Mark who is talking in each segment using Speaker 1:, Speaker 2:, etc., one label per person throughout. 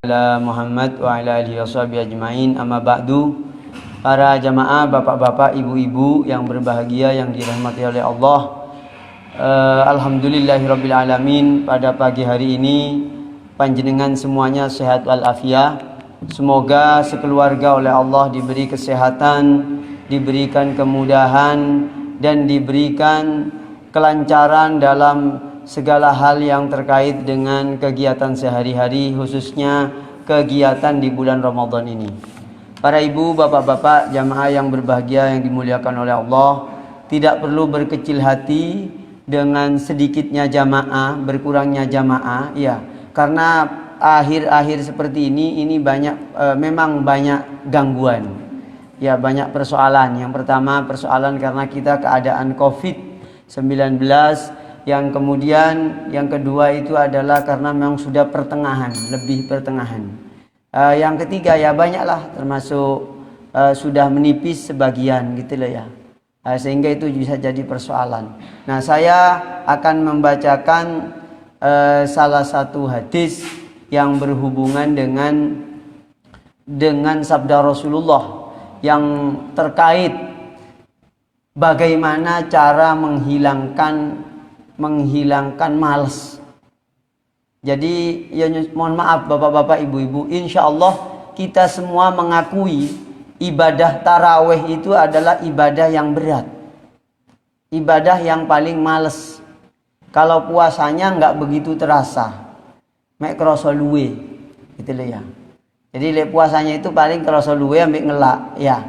Speaker 1: ala Muhammad wa ala alihi washabihi ajmain. Amma ba'du. Para jamaah, bapak-bapak, ibu-ibu yang berbahagia yang dirahmati oleh Allah. Alhamdulillahirabbil alamin. Pada pagi hari ini panjenengan semuanya sehat walafiat. Semoga sekeluarga oleh Allah diberi kesehatan, diberikan kemudahan dan diberikan kelancaran dalam segala hal yang terkait dengan kegiatan sehari-hari, khususnya kegiatan di bulan Ramadan ini. Para ibu, bapak-bapak, jamaah yang berbahagia yang dimuliakan oleh Allah, tidak perlu berkecil hati dengan sedikitnya jamaah, berkurangnya jamaah, ya, karena akhir-akhir seperti ini banyak memang banyak gangguan, ya, banyak persoalan. Yang pertama persoalan karena kita keadaan COVID-19, yang kemudian yang kedua itu adalah karena memang sudah pertengahan, lebih pertengahan. Yang ketiga ya banyaklah, termasuk sudah menipis sebagian gitu loh ya, sehingga itu bisa jadi persoalan. Nah, saya akan membacakan salah satu hadis yang berhubungan dengan sabda Rasulullah yang terkait bagaimana cara menghilangkan malas. Jadi ya mohon maaf bapak-bapak, ibu-ibu, insya Allah kita semua mengakui ibadah tarawih itu adalah ibadah yang berat, ibadah yang paling males. Kalau puasanya nggak begitu terasa, mek kroso luwe gitu loh ya. Jadi puasanya itu paling kroso luwe ambek ngelak ya.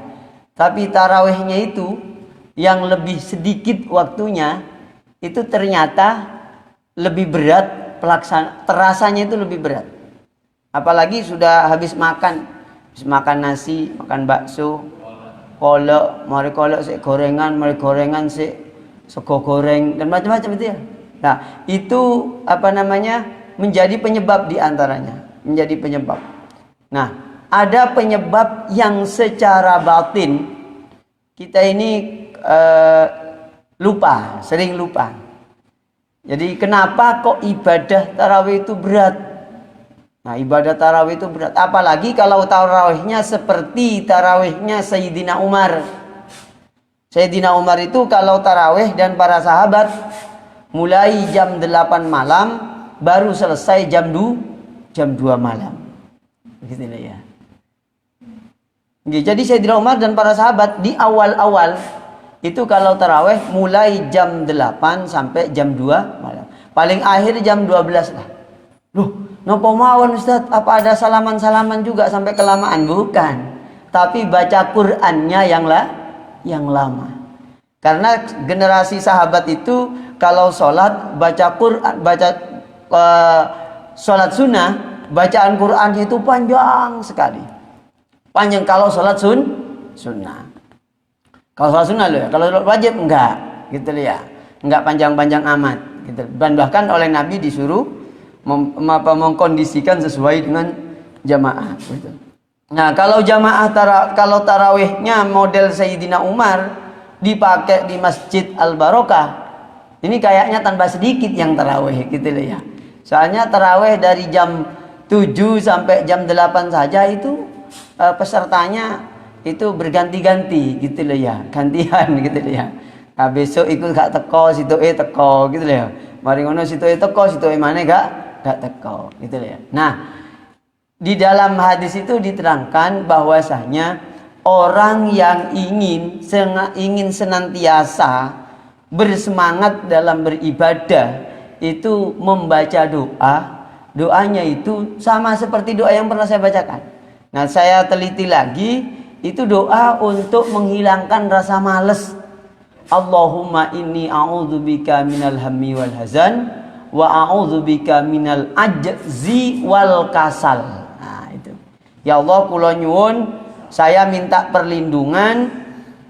Speaker 1: Tapi tarawihnya itu yang lebih sedikit waktunya itu ternyata lebih berat. Terasanya itu lebih berat. Apalagi sudah habis makan nasi, makan bakso, kolak, mari kolak sik gorengan, mari gorengan sik sego goreng dan macam-macam itu ya. Nah, itu menjadi penyebab di antaranya, menjadi penyebab. Nah, ada penyebab yang secara batin kita ini sering lupa. Jadi kenapa kok ibadah tarawih itu berat? Nah, ibadah tarawih itu berat. Apalagi kalau tarawihnya seperti tarawihnya Sayyidina Umar. Sayyidina Umar itu kalau tarawih dan para sahabat mulai jam 8 malam baru selesai jam 2 malam. Begitu ya. Jadi Sayyidina Umar dan para sahabat di awal-awal itu kalau tarawih mulai jam 8 sampai jam 2 malam. Paling akhir jam 12 lah. Loh, nopo mawon Ustaz? Apa ada salaman-salaman juga sampai kelamaan? Bukan. Tapi baca Qur'annya yang lama. Karena generasi sahabat itu kalau sholat baca Qur'an, sholat sunnah, bacaan Qur'an itu panjang sekali. Panjang kalau sholat sunnah. Kalau sholat sunnah loh ya, kalau sholat wajib enggak, gitu loh ya, enggak panjang-panjang amat, gitu. Dan bahkan oleh Nabi disuruh mengkondisikan sesuai dengan jamaah, gitu. Nah, kalau kalau tarawihnya model Sayyidina Umar dipakai di Masjid Al-Barokah, ini kayaknya tambah sedikit yang tarawih, gitu loh ya. Soalnya tarawih dari jam 7 sampai jam 8 saja itu pesertanya itu berganti-ganti gitu loh ya, gantian gitu loh ya. Nah, besok ikut gak teko, sitoke teko gitu loh ya. Mari ngono sitoke teko, sitoke maneh gak teko gitu loh ya. Nah, di dalam hadis itu diterangkan bahwasanya orang yang ingin senantiasa bersemangat dalam beribadah itu membaca doanya itu sama seperti doa yang pernah saya bacakan. Nah, saya teliti lagi, itu doa untuk menghilangkan rasa malas. Allahumma inni a'udzubika minal hammi wal hazan wa a'udzubika minal ajzi wal kasal. Nah, itu. Ya Allah, kula nyuwun, saya minta perlindungan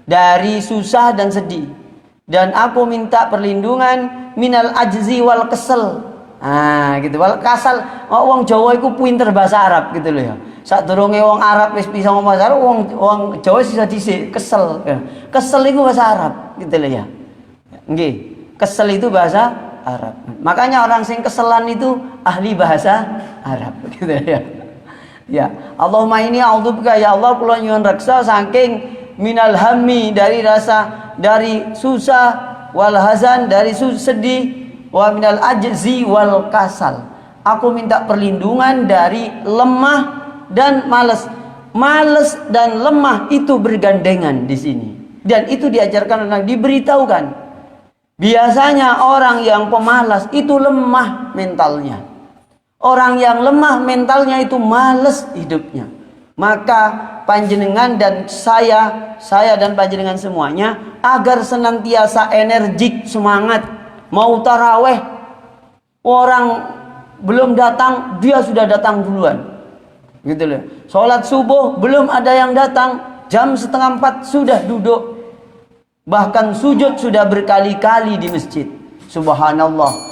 Speaker 1: dari susah dan sedih. Dan aku minta perlindungan minal ajzi wal kasal. Nah, gitu. Wal kasal, wong Jawa iku pinter bahasa Arab gitu loh ya. Sadurunge wong Arab wis bisa ngomong bahasa Arab, wong Jawa sisa dhisik kesel. Ya. Kesel itu bahasa Arab, gitu loh ya. Nggih, kesel itu bahasa Arab. Makanya orang sing keselan itu ahli bahasa Arab, gitu ya. Ya, Allahumma ini a'udzubika ya Allah kula nyuwun reksa saking minal hammi dari rasa dari susah, wal hazan dari sedih, wa minal ajzi wal kasal. Aku minta perlindungan dari lemah dan malas. Malas dan lemah itu bergandengan di sini. Dan itu diajarkan tentang diberitahukan. Biasanya orang yang pemalas itu lemah mentalnya. Orang yang lemah mentalnya itu malas hidupnya. Maka panjenengan dan saya dan panjenengan semuanya agar senantiasa energik, semangat. Mau taraweh, orang belum datang, dia sudah datang duluan. Gitu loh. Sholat subuh belum ada yang datang, jam 3:30 sudah duduk. Bahkan sujud sudah berkali-kali di masjid. Subhanallah.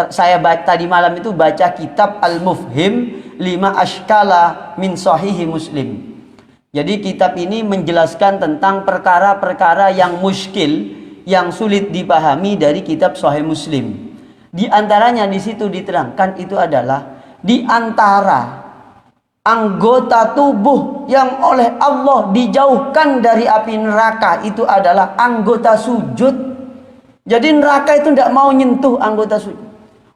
Speaker 1: Saya tadi malam itu baca kitab Al-Mufhim 5 Ashkala min Sahihi Muslim. Jadi kitab ini menjelaskan tentang perkara-perkara yang muskil, yang sulit dipahami dari kitab Sahih Muslim. Di antaranya di situ diterangkan itu adalah di antara anggota tubuh yang oleh Allah dijauhkan dari api neraka itu adalah anggota sujud. Jadi neraka itu tidak mau nyentuh anggota sujud.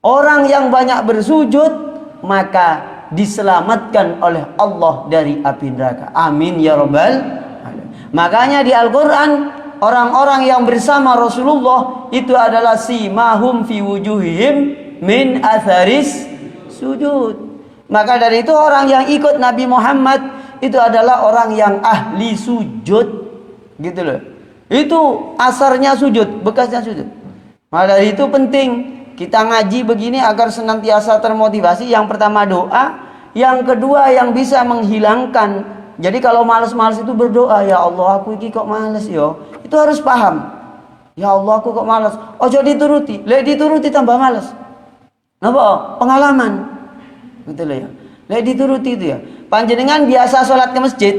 Speaker 1: Orang yang banyak bersujud maka diselamatkan oleh Allah dari api neraka. Amin ya rabbal alamin. Makanya di Al-Quran orang-orang yang bersama Rasulullah itu adalah simahum fi wujuhihim min atharis sujud. Maka dari itu orang yang ikut Nabi Muhammad itu adalah orang yang ahli sujud, gitu loh. Itu asarnya sujud, bekasnya sujud. Maka dari itu penting kita ngaji begini agar senantiasa termotivasi. Yang pertama doa, yang kedua yang bisa menghilangkan. Jadi kalau malas-malas itu berdoa, ya Allah aku ini kok malas yo. Itu harus paham. Ya Allah aku kok malas. Ojo dituruti, dituruti tambah malas. Napa? Pengalaman. Betul ya. Dituruti itu ya. Panjenengan biasa sholat ke masjid.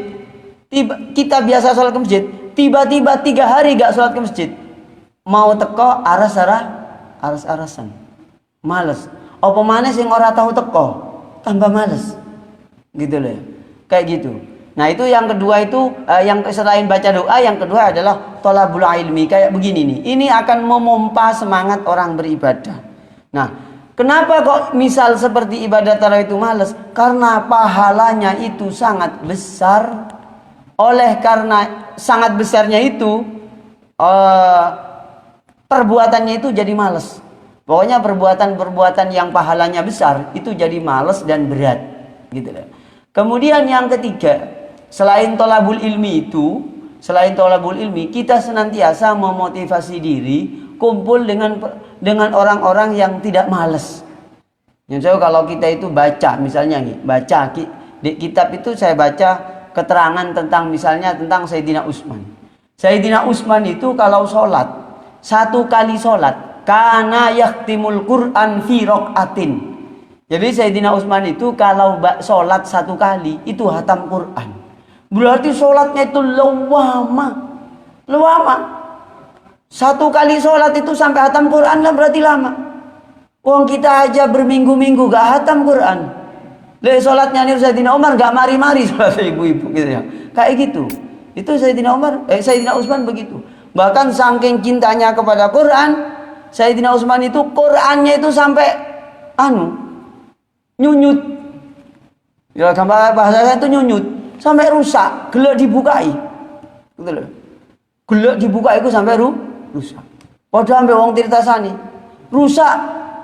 Speaker 1: Kita biasa sholat ke masjid. Tiba-tiba 3 hari gak sholat ke masjid. Mau teko aras-arasan. Males. Apa maneh sing ora tahu teko, tambah males. Gitu loh ya. Kayak gitu. Nah, itu yang kedua itu yang selain baca doa, yang kedua adalah thalabul ilmi. Kayak begini nih. Ini akan memompa semangat orang beribadah. Nah, kenapa kok misal seperti ibadah tarawih itu males? Karena pahalanya itu sangat besar. Oleh karena sangat besarnya itu perbuatannya itu jadi males. Pokoknya perbuatan-perbuatan yang pahalanya besar itu jadi males dan berat, gitu loh. Kemudian yang ketiga, selain thalabul ilmi itu, kita senantiasa memotivasi diri kumpul dengan orang-orang yang tidak malas. Misalnya kalau kita itu baca, misalnya nih, di kitab itu saya baca keterangan tentang misalnya tentang Sayyidina Utsman. Sayyidina Utsman itu kalau sholat, satu kali sholat kana yaktimul Quran fi raqatin. Jadi Sayyidina Utsman itu kalau sholat satu kali itu hatam Quran. Berarti sholatnya itu lama. Satu kali sholat itu sampai hatam Quran lah, berarti lama. Wong kita aja berminggu-minggu gak hatam Quran. Sholatnya nih Sayyidina Umar gak mari-mari sholat ibu-ibu gitu ya. Kayak gitu. Itu Sayyidina Utsman begitu. Bahkan saking cintanya kepada Quran, Sayyidina Utsman itu Qurannya itu sampai nyunyut. Ya gambar bahasa itu nyunyut, sampai rusak, gelek dibukai. Gitu loh. Gelek dibuka itu sampai rusak. Padahal sampai wong tirtasani. Rusak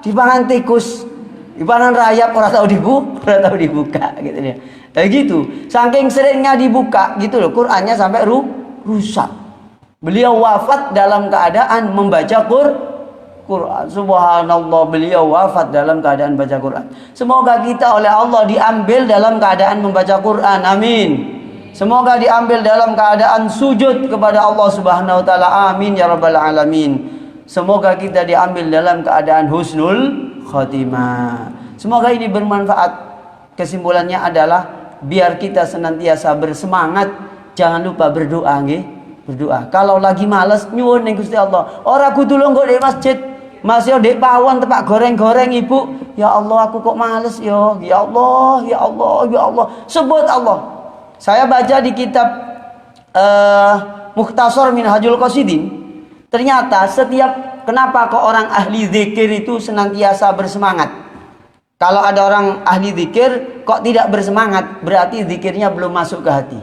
Speaker 1: dipangan tikus, dipangan rayap ora tahu dibuka gitu ya. Kayak gitu. Saking seringnya dibuka gitu loh, Qurannya sampai rusak. Beliau wafat dalam keadaan membaca Quran. Subhanallah, beliau wafat dalam keadaan baca Quran. Semoga kita oleh Allah diambil dalam keadaan membaca Quran. Amin. Semoga diambil dalam keadaan sujud kepada Allah Subhanahu wa taala. Amin ya rabbal alamin. Semoga kita diambil dalam keadaan husnul khotimah. Semoga ini bermanfaat. Kesimpulannya adalah biar kita senantiasa bersemangat. Jangan lupa berdoa nggih. Berdoa. Kalau lagi malas nyuwun ning Gusti Allah. Ora kudu longgo di masjid. Mas yo dek pawon tepak goreng-goreng ibu. Ya Allah aku kok males yo. Ya Allah, ya Allah, ya Allah. Sebut Allah. Saya baca di kitab Mukhtasar Minhajul Qasidin. Ternyata kenapa kok orang ahli zikir itu senantiasa bersemangat? Kalau ada orang ahli zikir kok tidak bersemangat, berarti zikirnya belum masuk ke hati.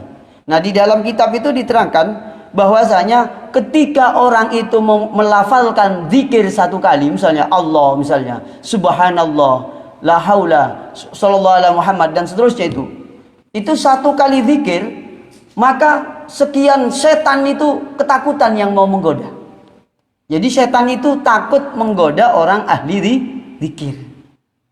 Speaker 1: Nah, di dalam kitab itu diterangkan bahwasanya ketika orang itu melafalkan zikir satu kali, misalnya Allah, misalnya subhanallah, la haula, sallallahu alaihi Muhammad dan seterusnya itu satu kali zikir, maka sekian setan itu ketakutan yang mau menggoda. Jadi setan itu takut menggoda orang ahli zikir.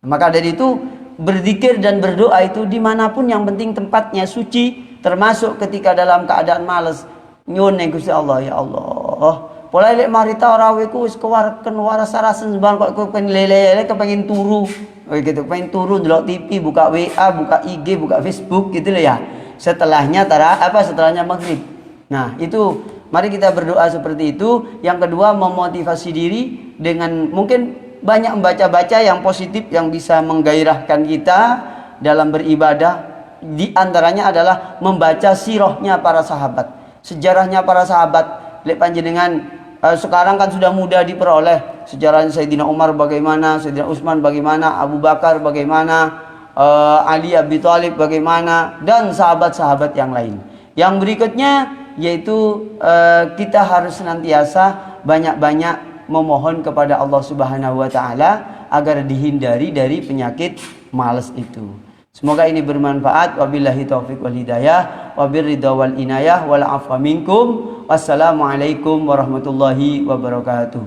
Speaker 1: Maka dari itu berzikir dan berdoa itu dimanapun yang penting tempatnya suci, termasuk ketika dalam keadaan malas. Nyun yang Gusti Allah, ya Allah. Pola lek marita ora weku wis keluarken waras sarasen sembarang kok pengen lele kepengin turu. Gitu, pengen turu delok TV, buka WA, buka IG, buka Facebook gitu loh ya. Setelahnya setelahnya maghrib. Nah, itu mari kita berdoa seperti itu. Yang kedua, memotivasi diri dengan mungkin banyak membaca-baca yang positif yang bisa menggairahkan kita dalam beribadah. Di antaranya adalah membaca sirahnya para sahabat. Sejarahnya para sahabat, lek panjenengan sekarang kan sudah mudah diperoleh. Sejarahnya Sayyidina Umar bagaimana, Sayyidina Utsman bagaimana, Abu Bakar bagaimana, Ali Abi Thalib bagaimana, dan sahabat-sahabat yang lain. Yang berikutnya yaitu kita harus senantiasa banyak-banyak memohon kepada Allah Subhanahu wa taala agar dihindari dari penyakit malas itu. Semoga ini bermanfaat. Wabillahi taufiq wal hidayah, wabirridha wal inayah wal afwa minkum. Wassalamualaikum warahmatullahi wabarakatuh.